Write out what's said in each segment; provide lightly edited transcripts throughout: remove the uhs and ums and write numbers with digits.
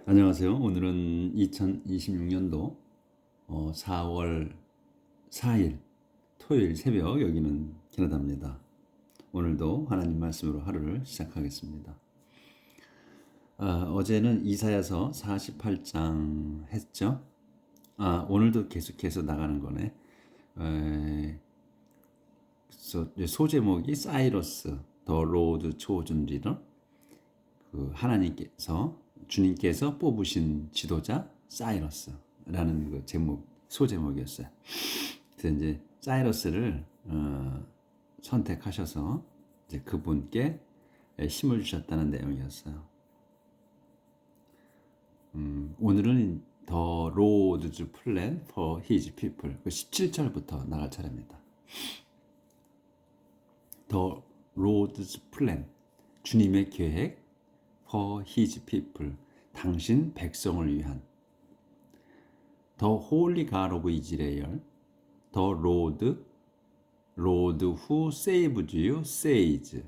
안녕하세요. 오늘은 2026년도 4월 4일 토요일 새벽, 여기는 캐나다입니다. 오늘도 하나님 말씀으로 하루를 시작하겠습니다. 어제는 이사야서 48장 했죠. 오늘도 계속해서 나가는 거네. 소제목이 사이러스 더 로드 초즌 리더, 하나님께서, 주님께서 뽑으신 지도자 사이러스라는 그 제목, 소제목이었어요. 그래서 이제 사이러스를 선택하셔서 이제 그분께 힘을 주셨다는 내용이었어요. 오늘은 The Lord's Plan for His People, 그 17절부터 나갈 차례입니다. The Lord's Plan, 주님의 계획, for His People, 당신 백성을 위한. The Holy God of Israel, The Lord who saved you says,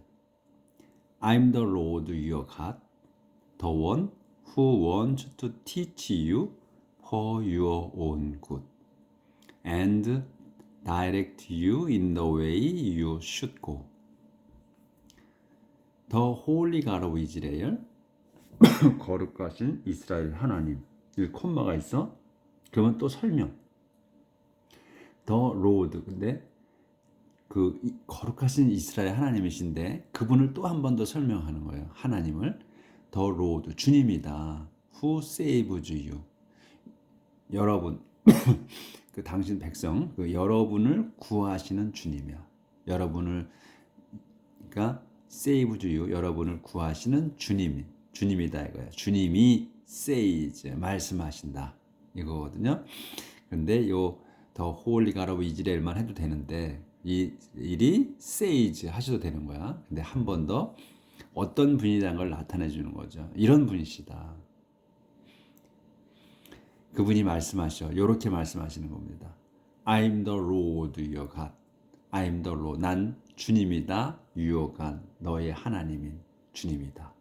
I'm the Lord your God, the one who wants to teach you for your own good, and direct you in the way you should go. The Holy God of Israel, 거룩하신 이스라엘 하나님. 여기 콤마가 있어. 그러면 또 설명. The Lord, 근데 그 거룩하신 이스라엘 하나님이신데 그분을 또 한 번 더 설명하는 거예요. 하나님을 The Lord, 주님이다. Who saves you, 여러분, 그 당신 백성, 그 여러분을 구하시는 주님이야. 여러분을, 그러니까 saves you, 여러분을 구하시는 주님이다 이거야. 주님이 says, 말씀하신다 이거거든요. 그런데 요 더 홀리 가라고 이즈라엘만 해도 되는데 이 일이 says 하셔도 되는 거야. 근데 한 번 더 어떤 분이라는 걸 나타내 주는 거죠. 이런 분이시다. 그분이 말씀하셔. 요렇게 말씀하시는 겁니다. I'm the Lord your God. I'm the Lord. 난 주님이다. your God. 너의 하나님인 주님이다.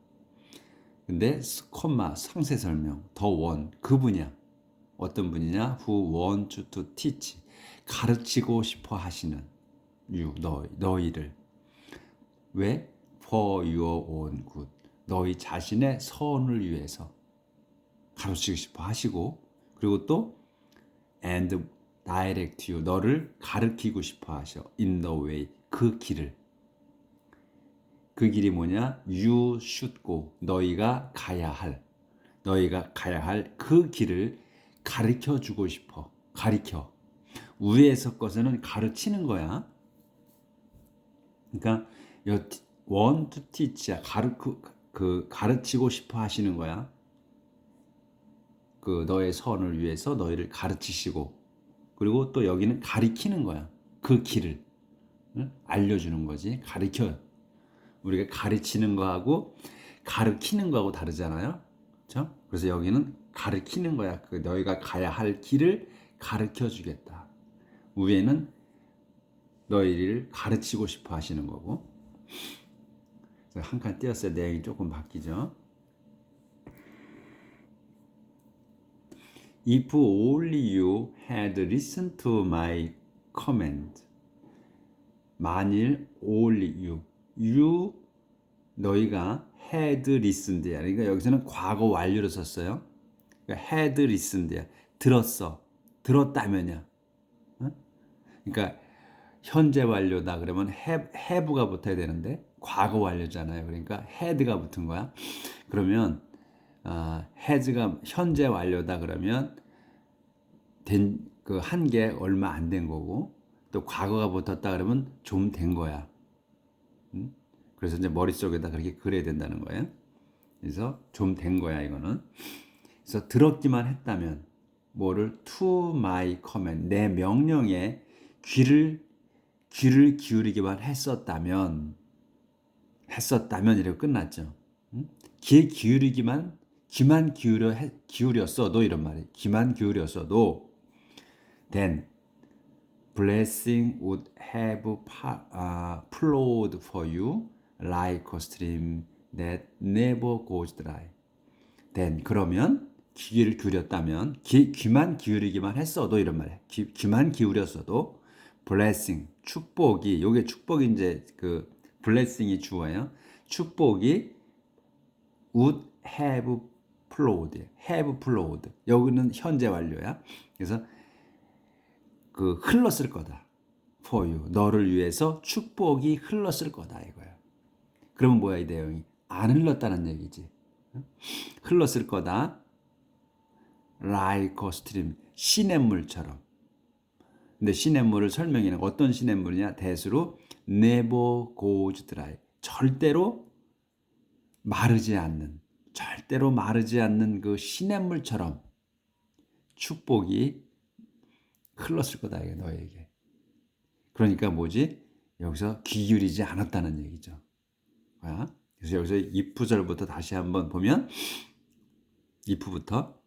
근데 콤마 상세 설명. the one. 그분이야. 어떤 분이냐? Who wants to teach. 가르치고 싶어 하시는 you, 너희를. 왜? For your own good. 너희 자신의 선을 위해서 가르치고 싶어 하시고, 그리고 또 and direct you, 너를 가르치고 싶어 하셔. in the way, 그 길을. 그 길이 뭐냐? You should go. 너희가 가야 할 그 길을 가르쳐 주고 싶어. 가르쳐. 위에서 것은 가르치는 거야. 그러니까 want to teach야. 가르치고 싶어 하시는 거야. 그 너의 선을 위해서 너희를 가르치시고, 그리고 또 여기는 가리키는 거야. 그 길을 알려주는 거지. 가르쳐. 우리가 가르치는 거하고 가르키는 거하고 다르잖아요. 그렇죠? 그래서 여기는 가르키는 거야. 그 너희가 가야 할 길을 가르쳐 주겠다. 위에는 너희를 가르치고 싶어 하시는 거고. 한 칸 띄었어요. 내용이 조금 바뀌죠. If only you had listened to my command. 만일 only you 너희가 had listened야. 그러니까 여기서는 과거 완료로 썼어요. 그러니까 had listened야. 들었다면야. 그러니까 현재 완료다 그러면 have가 붙어야 되는데 과거 완료잖아요. 그러니까 had가 붙은 거야. 그러면 has가 현재 완료다 그러면 한 게 얼마 안 된 거고, 또 과거가 붙었다 그러면 좀 된 거야. 그래서 이제 머릿속에다 그렇게 그려야 된다는 거예요. 그래서 좀 된 거야 이거는. 그래서 들었기만 했다면 뭐를 to my command, 내 명령에 귀를 기울이기만 했었다면 이렇게 끝났죠. 귀만 기울였어도, 이런 말이에요. 귀만 기울였어도 then blessing would have flowed for you like a stream that never goes dry. then 그러면 귀를 기울였다면 귀만 기울이기만 했어도 이런 말이야. 귀만 기울였어도 blessing 축복이 요게 축복이 이제 그 blessing이 주어예요. 축복이 would have flowed. 여기는 현재 완료야. 그래서 그 흘렀을 거다. for you. 너를 위해서 축복이 흘렀을 거다 이거야. 그러면 뭐야 이 내용이? 안 흘렀다는 얘기지. 흘렀을 거다. like a stream. 시냇물처럼. 근데 시냇물을 설명해는 어떤 시냇물이냐? 대수로 never goes dry. 절대로 마르지 않는 그 시냇물처럼 축복이 흘렀을 거다 이게 너에게. 그러니까 뭐지? 여기서 귀 기울이지 않았다는 얘기죠. 그래서 여기서 if절부터 다시 한번 보면 if부터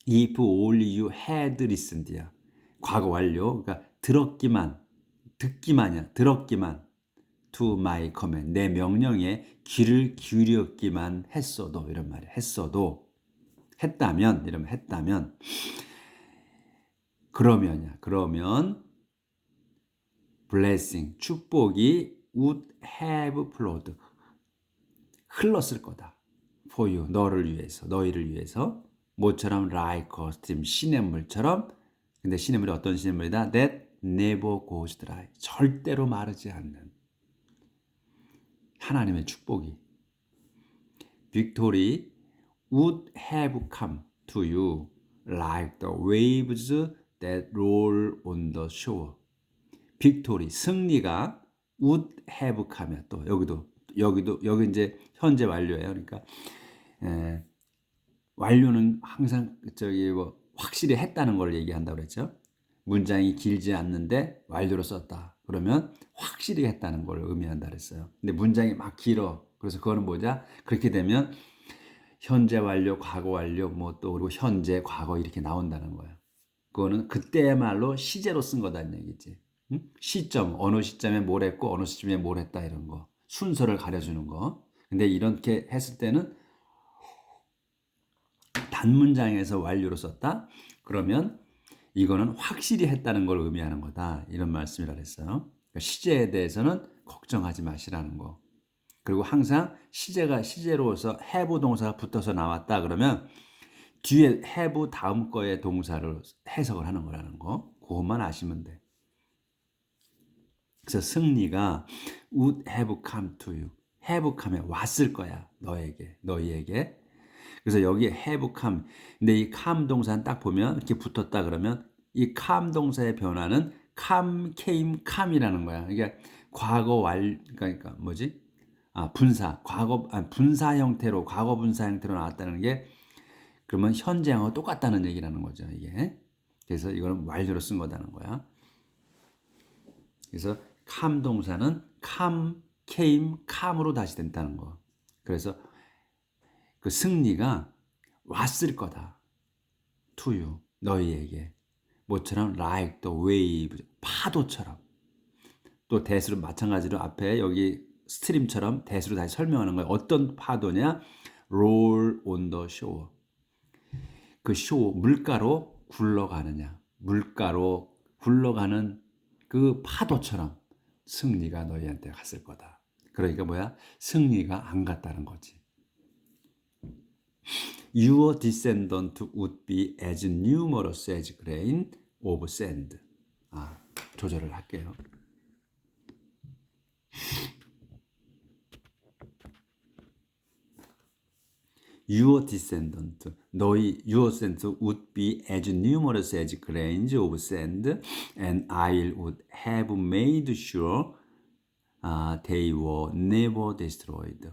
if only you had listened야. 과거 완료. 그러니까 듣기만이야. to my command. 내 명령에 귀를 기울였기만 했어도 이런 말이야. 했다면 그러면 blessing 축복이 would have flowed 흘렀을 거다. for you 너희를 위해서 모처럼 like a stream 시냇물처럼. 근데 시냇물이 어떤 시냇물이다? that never goes dry 절대로 마르지 않는 하나님의 축복이 victory would have come to you like the waves that roll on the shore. victory 승리가 would have come. 또 여기 이제 현재 완료예요. 그러니까 완료는 항상 확실히 했다는 걸 얘기한다고 그랬죠. 문장이 길지 않는데 완료로 썼다. 그러면 확실히 했다는 걸 의미한다 그랬어요. 근데 문장이 막 길어. 그래서 그거는 뭐냐? 그렇게 되면 현재 완료, 과거 완료, 또 그리고 현재, 과거 이렇게 나온다는 거예요. 그거는 그때의 말로 시제로 쓴 거다는 얘기지. 시점, 어느 시점에 뭘 했고 어느 시점에 뭘 했다 이런 거. 순서를 가려주는 거. 근데 이렇게 했을 때는 단문장에서 완료로 썼다. 그러면 이거는 확실히 했다는 걸 의미하는 거다. 이런 말씀이라 그랬어요. 그러니까 시제에 대해서는 걱정하지 마시라는 거. 그리고 항상 시제로서 have 동사가 붙어서 나왔다 그러면 뒤에 have 다음 거의 동사를 해석을 하는 거라는 거. 그것만 아시면 돼. 그래서 승리가 would have come to you. have come에 왔을 거야. 너희에게. 그래서 여기에 have come. 근데 이 come 동사는 딱 보면 이렇게 붙었다 그러면 이 come 동사의 변화는 come, came, come이라는 거야. 그러니까 그러니까 뭐지? 분사 과거 분사 형태로 나왔다는 게 그러면 현재하고 똑같다는 얘기라는 거죠, 이게. 그래서 이거는 완료로 쓴 거다는 거야. 그래서 come 동사는 come, came, come으로 다시 된다는 거. 그래서 그 승리가 왔을 거다. to you, 너희에게. 뭐처럼 like the wave, 파도처럼. 또 대수로 마찬가지로 앞에 여기 스트림처럼 대수로 다시 설명하는 거예요. 어떤 파도냐? roll on the shore. 그 물가로 굴러가느냐. 물가로 굴러가는 그 파도처럼 승리가 너희한테 갔을 거다. 그러니까 뭐야? 승리가 안 갔다는 거지. Your descendant would be as numerous as grain of sand. 조절을 할게요. Your descendant would be as numerous as grains of sand, and I would have made sure they were never destroyed.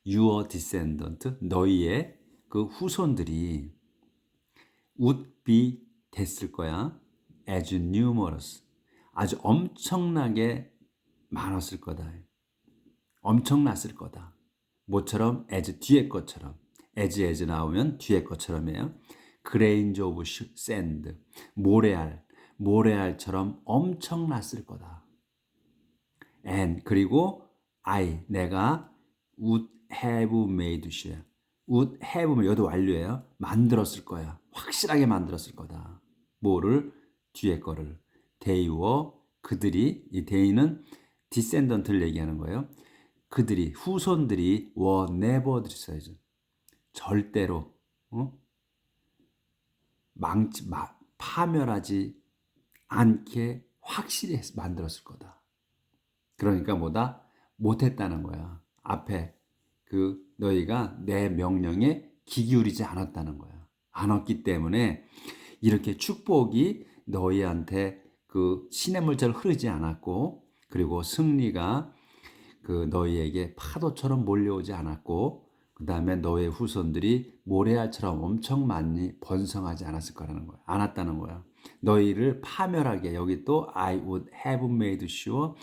Your descendant, 너희의 그 후손들이 would be 됐을 거야. as numerous, 아주 엄청나게 많았을 거다. 엄청났을 거다. 뭐처럼? as 뒤에 것처럼. as 나오면 뒤에 것처럼이에요. grains of sand, 모래알처럼 엄청났을 거다. and 그리고 내가 would have made sure, would have면 여도 완료예요. 만들었을 거야. 확실하게 만들었을 거다. 뭐를? 뒤에 거를. they were 그들이 이 they는 descendant를 얘기하는 거예요. 그들이 후손들이 were never 있어야죠. 절대로 파멸하지 않게 확실히 만들었을 거다. 그러니까 뭐다? 못했다는 거야. 앞에 그 너희가 내 명령에 귀 기울이지 않았다는 거야. 않았기 때문에 이렇게 축복이 너희한테 그 시냇물처럼 흐르지 않았고, 그리고 승리가 그 너희에게 파도처럼 몰려오지 않았고, 그 다음에 너의 후손들이 모래알처럼 엄청 많이 번성하지 않았을 거라는 거야. 않았다는 거야. 너희를 파멸하게 여기 또 I would have made sure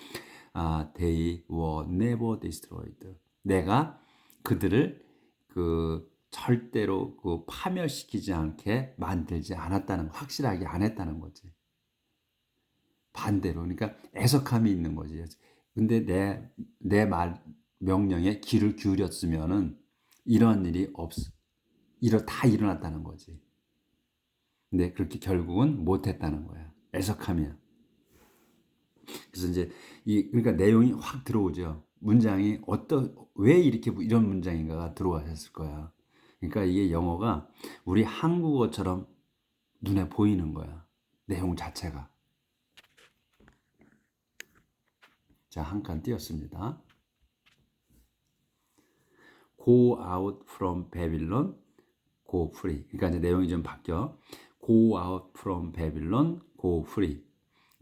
they were never destroyed. 내가 그들을 그 절대로 그 파멸시키지 않게 만들지 않았다는 확실하게 안 했다는 거지. 반대로 그러니까 애석함이 있는 거지. 근데 내 말 명령에 귀를 기울였으면은 이러한 일이 다 일어났다는 거지. 근데 그렇게 결국은 못했다는 거야. 애석함이야. 그래서 이제 그러니까 내용이 확 들어오죠. 문장이 왜 이렇게 이런 문장인가가 들어왔을 거야. 그러니까 이게 영어가 우리 한국어처럼 눈에 보이는 거야. 내용 자체가. 자, 한 칸 띄었습니다. Go out from Babylon, go free. 그러니까 이제 내용이 좀 바뀌어. Go out from Babylon, go free.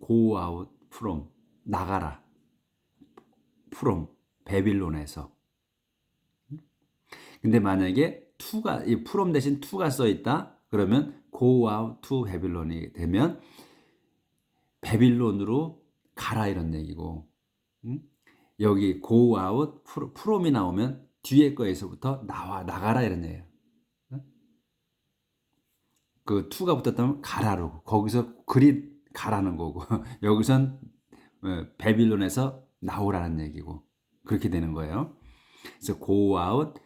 Go out from 나가라. from 베빌론에서. 근데 만약에 이 from 대신 to가 써 있다. 그러면 go out to Babylon이 되면 베빌론으로 가라 이런 얘기고. 여기 go out from이 나오면 뒤에 거에서부터 나가라 이런 얘기예요. 그 to가 붙었다면 가라로. 거기서 가라는 거고. 여기선 베빌론에서 나오라는 얘기고. 그렇게 되는 거예요. 그래서 go out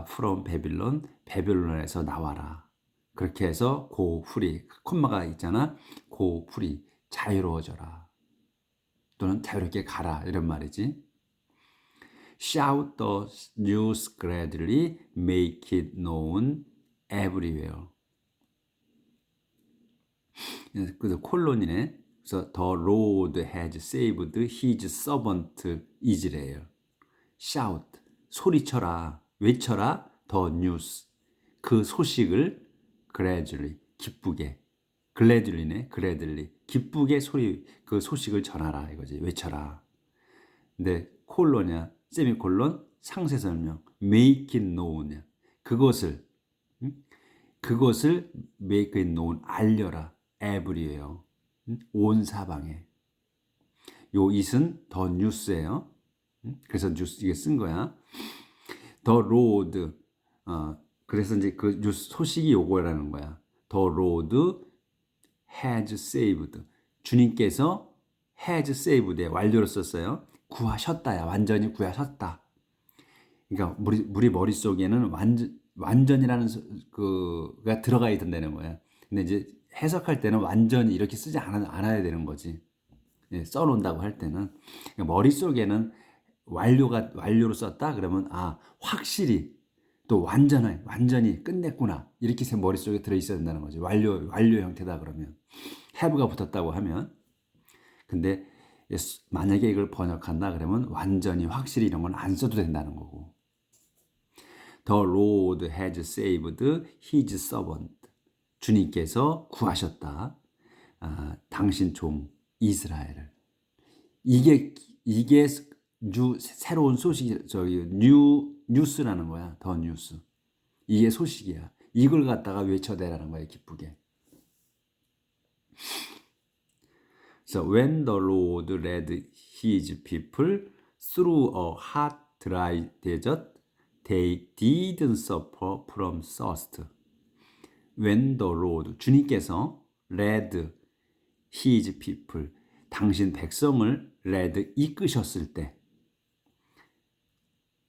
from Babylon, 베빌론에서 나와라. 그렇게 해서 go free, 콤마가 있잖아. go free, 자유로워져라. 또는 자유롭게 가라 이런 말이지. Shout the news gladly, make it known everywhere. 그래서 콜론이네. 그래서 the Lord has saved his servant Israel. Shout, 소리쳐라, 외쳐라, the news, 그 소식을 gladly, 기쁘게, gladly네, gladly, 기쁘게 그 소식을 전하라 이거지, 외쳐라. 근데 콜론이야, 세미콜론, 상세 설명, make it known, 그것을 make it known, 알려라, everywhere, 온 사방에. 요 it은 더 뉴스예요. 그래서 뉴스 이게 쓴 거야. The road. 그래서 이제 그 뉴스 소식이 요거라는 거야. The Lord has saved. 주님께서 has saved 완료로 썼어요. 구하셨다야. 완전히 구하셨다. 그러니까 우리 머릿속에는 완전이라는 그가 들어가 있던다는 거야. 근데 이제 해석할 때는 완전히 이렇게 쓰지 않아야 되는 거지. 써놓는다고 할 때는 그러니까 머릿속에는 완료로 썼다 그러면 확실히 또 완전히 끝냈구나 이렇게 머릿속에 들어있어야 된다는 거지. 완료 형태다 그러면 have가 붙었다고 하면. 근데 만약에 이걸 번역한다 그러면 완전히 확실히 이런 건 안 써도 된다는 거고. The Lord has saved his servant. 주님께서 구하셨다. 당신 종 이스라엘을. 이게 새로운 소식이 뉴스라는 거야. 더 뉴스. 이게 소식이야. 이걸 갖다가 외쳐대라는 거야. 기쁘게. So when the Lord led his people through a hot, dry desert, they didn't suffer from thirst. When the Lord, 주님께서 led his people, 당신 백성을 led, 이끄셨을 때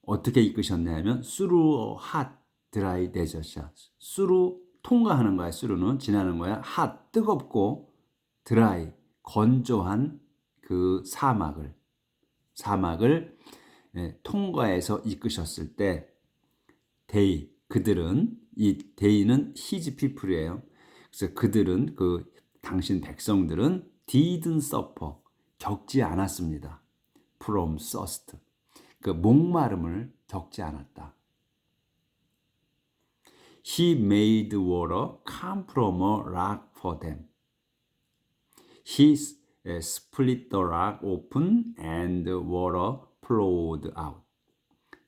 어떻게 이끄셨냐면 through a hot, 드라이 데저트야. 수로 통과하는 거야. 수로는 지나는 거야. 핫 뜨겁고 드라이 건조한 그 사막을 통과해서 이끄셨을 때 데이 그들은 이 데이는 히즈 피플이에요. 그래서 그들은 그 당신 백성들은 didn't suffer 겪지 않았습니다. from thirst 그 목마름을 겪지 않았다. He made water come from a rock for them. He split the rock open and water flowed out.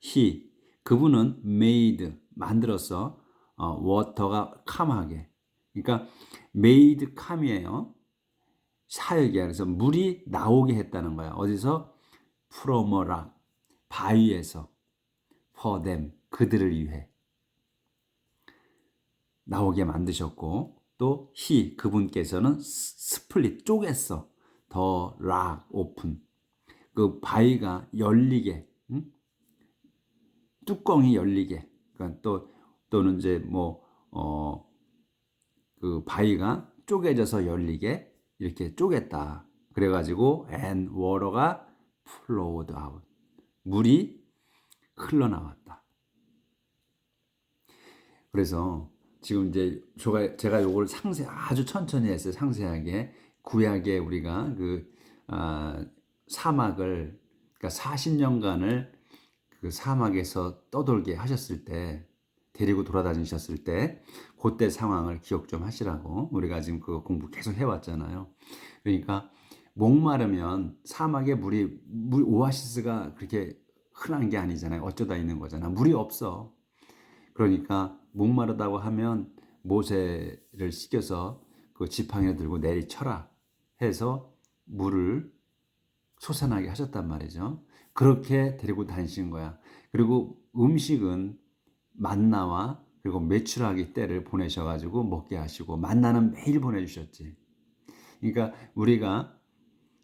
He 그분은 made 만들었어. water가 come하게. 그러니까 made come이에요. 사역이야. 그래서 물이 나오게 했다는 거야. 어디서? from a rock 바위에서 for them 그들을 위해 나오게 만드셨고 또 he 그분께서는 스플릿 쪼갰어. 더 락 오픈 그 바위가 열리게 뚜껑이 열리게 그러니까 또는 이제 그 바위가 쪼개져서 열리게 이렇게 쪼갰다. 그래가지고 and water가 flowed out 물이 흘러나왔다. 그래서 지금 이제 제가 요걸 아주 천천히 했어요. 상세하게 구약에 우리가 사막을 그러니까 40년간을 그 사막에서 떠돌게 하셨을 때 데리고 돌아다니셨을 때 그때 상황을 기억 좀 하시라고 우리가 지금 그 공부 계속 해왔잖아요. 그러니까 목마르면 사막에 물 오아시스가 그렇게 흔한 게 아니잖아요. 어쩌다 있는 거잖아. 물이 없어. 그러니까 목마르다고 하면 모세를 시켜서 그 지팡이를 들고 내리쳐라 해서 물을 솟아나게 하셨단 말이죠. 그렇게 데리고 다니신 거야. 그리고 음식은 만나와 그리고 메추라기 때를 보내셔가지고 먹게 하시고 만나는 매일 보내주셨지. 그러니까 우리가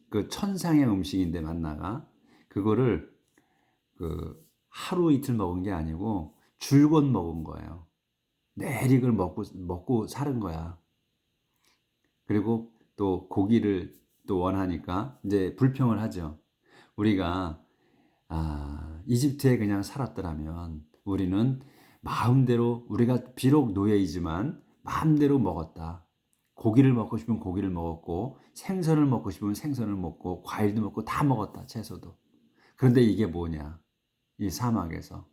그 천상의 음식인데 만나가 그거를 그 하루 이틀 먹은 게 아니고 줄곧 먹은 거예요. 내릭을 먹고 사는 거야. 그리고 또 고기를 또 원하니까 이제 불평을 하죠. 우리가 이집트에 그냥 살았더라면 우리는 마음대로 우리가 비록 노예이지만 마음대로 먹었다. 고기를 먹고 싶으면 고기를 먹었고 생선을 먹고 싶으면 생선을 먹고 과일도 먹고 다 먹었다. 채소도. 그런데 이게 뭐냐? 이 사막에서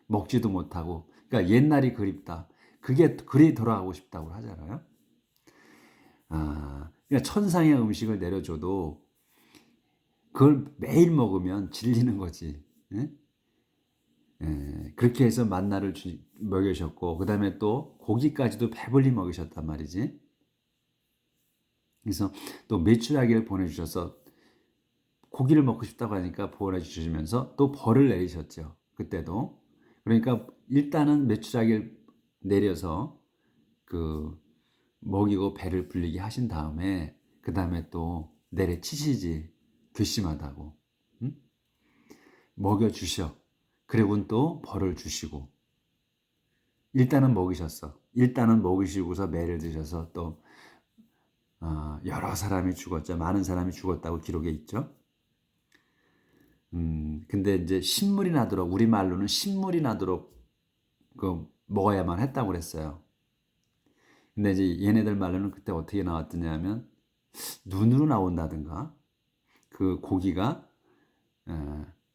먹지도 못하고 그러니까 옛날이 그립다. 그리 돌아가고 싶다고 하잖아요. 그러니까 천상의 음식을 내려줘도 그걸 매일 먹으면 질리는 거지. 예? 그렇게 해서 만나를 먹이셨고 그 다음에 또 고기까지도 배불리 먹이셨단 말이지. 그래서 또 메추라기를 보내주셔서 고기를 먹고 싶다고 하니까 보내주시면서 또 벌을 내리셨죠. 그때도. 그러니까 일단은 메추라기를 내려서 그 먹이고 배를 불리게 하신 다음에 그 다음에 또 내려치시지. 괘씸하다고. 응? 먹여주셔. 그리고는 또 벌을 주시고 일단은 먹이셨어. 일단은 먹이시고서 매를 드셔서 또 여러 사람이 죽었죠. 많은 사람이 죽었다고 기록에 있죠. 근데 이제 신물이 나도록 우리말로는 신물이 나도록 그 먹어야만 했다고 그랬어요. 근데 이제 얘네들 말로는 그때 어떻게 나왔더냐면 눈으로 나온다든가 그 고기가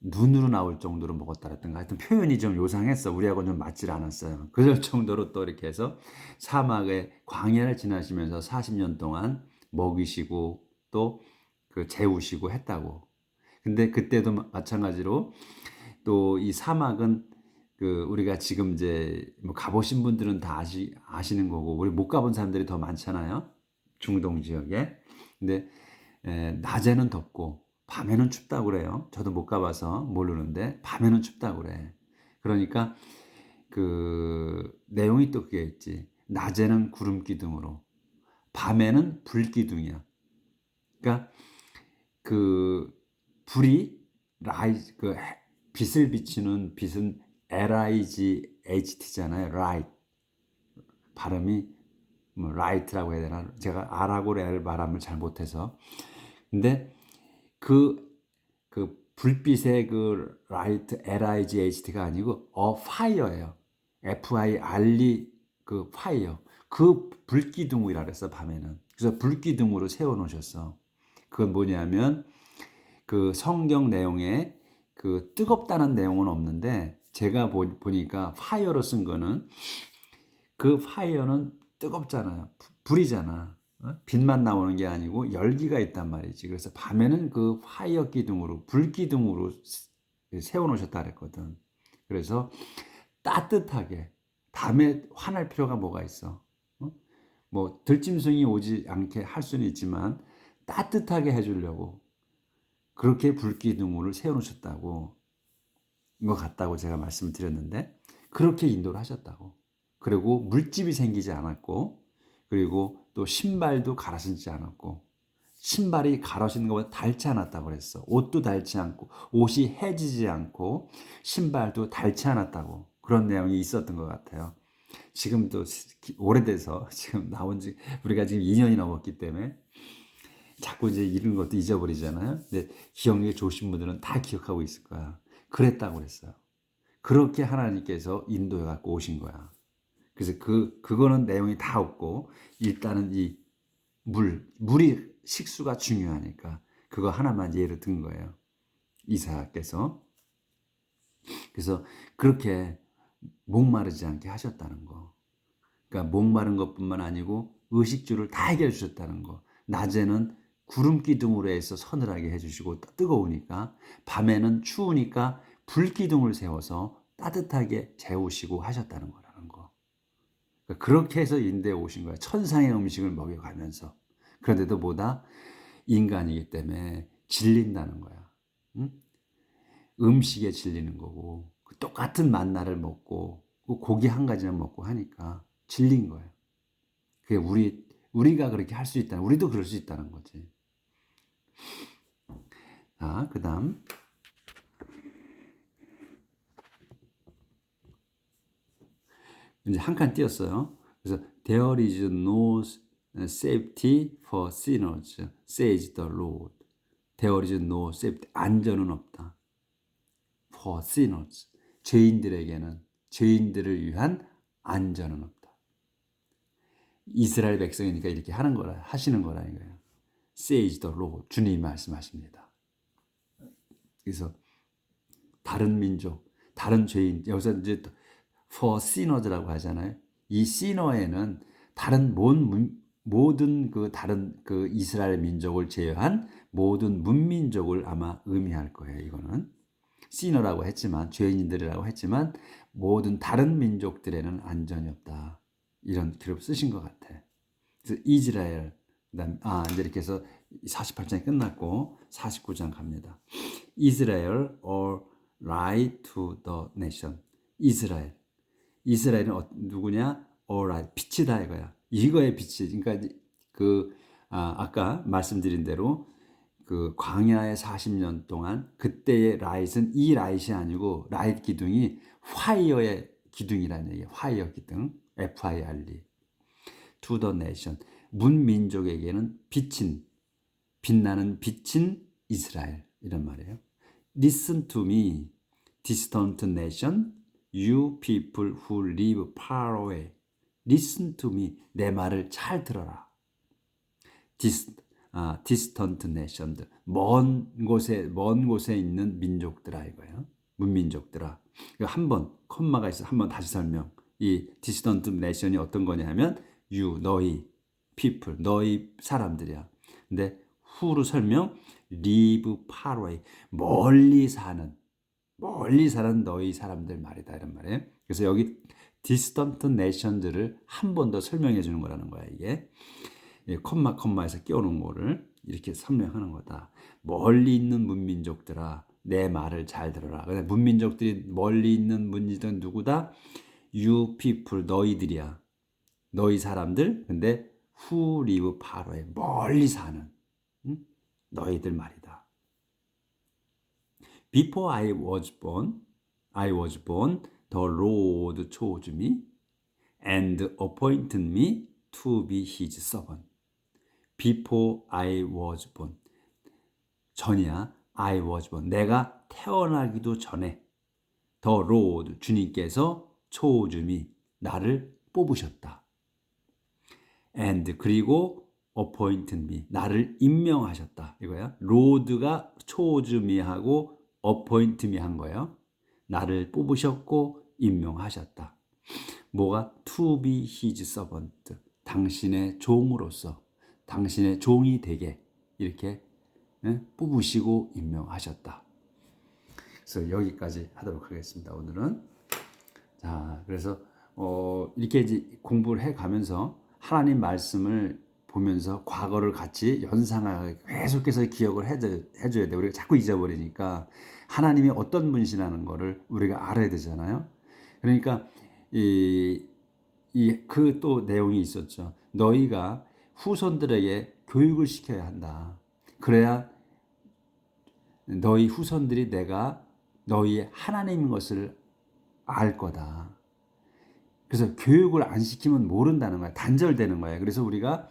눈으로 나올 정도로 먹었다라든가 하여튼 표현이 좀 요상했어. 우리하고는 좀 맞질 않았어요. 그럴 정도로 또 이렇게 해서 사막의 광야를 지나시면서 40년 동안 먹이시고 또 그 재우시고 했다고. 근데 그때도 마찬가지로 또 이 사막은 그 우리가 지금 이제 뭐 가보신 분들은 다 아시는 거고 우리 못 가본 사람들이 더 많잖아요. 중동 지역에. 근데 낮에는 덥고 밤에는 춥다고 그래요. 저도 못 가봐서 모르는데 밤에는 춥다고 그래. 그러니까 그 내용이 또 그게 있지. 낮에는 구름 기둥으로 밤에는 불 기둥이야. 그러니까 그 불이 그 빛을 비치는 빛은 HT잖아요. right. 발음이 뭐 right라고 해야 되나? 제가 R하고 L 발음을 잘 못해서. 근데 그, 그 불빛의 그 light, LIGHT가 아니고 fire예요. FIRE 그 fire. 그 불기둥이라 그랬어, 밤에는. 그래서 불기둥으로 세워 놓으셨어. 그건 뭐냐면 그 성경 내용에 그 뜨겁다는 내용은 없는데 제가 보니까 파이어로 쓴 거는 그 파이어는 뜨겁잖아요. 불이잖아. 빛만 나오는 게 아니고 열기가 있단 말이지. 그래서 밤에는 그 파이어 기둥으로 불 기둥으로 세워 놓으셨다 그랬거든. 그래서 따뜻하게 밤에 화날 필요가 뭐가 있어? 뭐 들짐승이 오지 않게 할 수는 있지만 따뜻하게 해주려고 그렇게 불기둥을 세워놓으셨다고 것 같다고 제가 말씀을 드렸는데 그렇게 인도를 하셨다고. 그리고 물집이 생기지 않았고 그리고 또 신발도 갈아 신지 않았고 신발이 갈아 신는 것보다 닳지 않았다고 그랬어. 옷도 닳지 않고 옷이 해지지 않고 신발도 닳지 않았다고 그런 내용이 있었던 것 같아요. 지금도 오래돼서 지금 나온 지 우리가 지금 2년이 넘었기 때문에 자꾸 이제 이런 것도 잊어버리잖아요. 근데 기억력이 좋으신 분들은 다 기억하고 있을 거야. 그랬다고 그랬어요. 그렇게 하나님께서 인도해 갖고 오신 거야. 그래서 그거는 내용이 다 없고 일단은 이 물이 식수가 중요하니까 그거 하나만 예를 든 거예요. 이사야께서. 그래서 그렇게 목마르지 않게 하셨다는 거. 그러니까 목마른 것뿐만 아니고 의식주를 다 해결해 주셨다는 거. 낮에는 구름 기둥으로 해서 서늘하게 해주시고 뜨거우니까 밤에는 추우니까 불 기둥을 세워서 따뜻하게 재우시고 하셨다는 거라는 거. 그러니까 그렇게 해서 인도에 오신 거야. 천상의 음식을 먹여가면서. 그런데도 보다 인간이기 때문에 질린다는 거야. 응? 음식에 질리는 거고 똑같은 만나를 먹고 고기 한 가지만 먹고 하니까 질린 거예요. 그게 우리가 그렇게 할 수 있다는, 우리도 그럴 수 있다는 거지. 자, 그 다음. 이제 한 칸 띄었어요. 그래서 there is no safety for sinners, says the Lord. There is no safety. 안전은 없다. For sinners. 죄인들에게는, 죄인들을 위한 안전은 없다. 이스라엘 백성이니까 이렇게 하는 거라, 하시는 거라 이거예요. says the Lord. 주님이 말씀하십니다. 그래서 다른 민족, 다른 죄인, 여기서 이제 for sinners라고 하잖아요. 이 sinner에는 다른 모든 그 다른 그 이스라엘 민족을 제외한 모든 문민족을 아마 의미할 거예요. 이거는 sinner라고 했지만 죄인들이라고 했지만 모든 다른 민족들에는 안전이 없다. 이런 기록 쓰신 것 같아. 그래서 이스라엘 그다음 이제 이렇게 해서 48장이 끝났고 49장 갑니다. 이스라엘 or lie to the nation. 이스라엘은 누구냐? all right. 빛이다 이거야. 이거의 빛이. 그러니까 아까 말씀드린 대로 그 광야의 40년 동안 그때의 라이트는 이 라이트이 아니고 라이트 기둥이 파이어의 기둥이라는 얘기예요. 파이어 기둥. FIRE. to the nation. 문민족에게는 빛나는 빛인 이스라엘 이런 말이에요. Listen to me, distant nation, you people who live far away. Listen to me, 내 말을 잘 들어라. distant nation, 먼 곳에 있는 민족들아 이거예요. 문민족들아. 한번 콤마가 있어. 한번 다시 설명. 이 distant nation이 어떤 거냐면 너희 people, 너희 사람들이야. 근데 who로 설명 live far away, 멀리 사는 너희 사람들 말이다 이런 말이에요. 그래서 여기 distant nations들을 한 번 더 설명해 주는 거라는 거야. 이게 콤마에서 끼워놓은 거를 이렇게 설명하는 거다. 멀리 있는 문민족들아 내 말을 잘 들어라. 근데 문민족들이 멀리 있는 문민족은 누구다? You people, 너희들이야. 너희 사람들. 근데 who live far away, 멀리 사는 너희들 말이다. Before I was born, The Lord chose me and appointed me to be his servant. Before I was born. 전이야. I was born. 내가 태어나기도 전에 The Lord, 주님께서 chose me, 나를 뽑으셨다. And 그리고 appointed me, 나를 임명하셨다. 이거야. Lord가 chose me 하고 appoint me 한 거예요. 나를 뽑으셨고 임명하셨다. 뭐가? To be his servant. 당신의 종으로서, 당신의 종이 되게 이렇게 뽑으시고 임명하셨다. 그래서 여기까지 하도록 하겠습니다. 오늘은. 자, 그래서 이렇게 이제 공부를 해가면서 하나님 말씀을 보면서 과거를 같이 연상하게 계속해서 기억을 해줘야 돼. 우리가 자꾸 잊어버리니까 하나님이 어떤 분이시라는 거를 우리가 알아야 되잖아요. 그러니까 그 또 내용이 있었죠. 너희가 후손들에게 교육을 시켜야 한다. 그래야 너희 후손들이 내가 너희의 하나님인 것을 알 거다. 그래서 교육을 안 시키면 모른다는 거야. 단절되는 거야. 그래서 우리가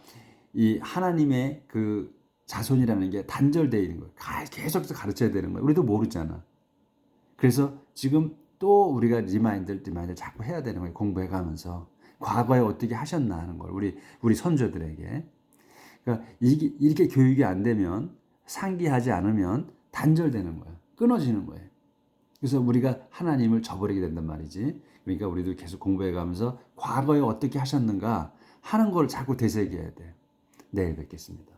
이 하나님의 그 자손이라는 게 단절되어 있는 거야. 계속해서 가르쳐야 되는 거야. 우리도 모르잖아. 그래서 지금 또 우리가 리마인드 자꾸 해야 되는 거예요. 공부해 가면서. 과거에 어떻게 하셨나 하는 걸 우리 선조들에게. 그러니까 이렇게 교육이 안 되면, 상기하지 않으면 단절되는 거야. 끊어지는 거예요. 그래서 우리가 하나님을 저버리게 된단 말이지. 그러니까 우리도 계속 공부해 가면서 과거에 어떻게 하셨는가 하는 걸 자꾸 되새겨야 돼. 내일 뵙겠습니다.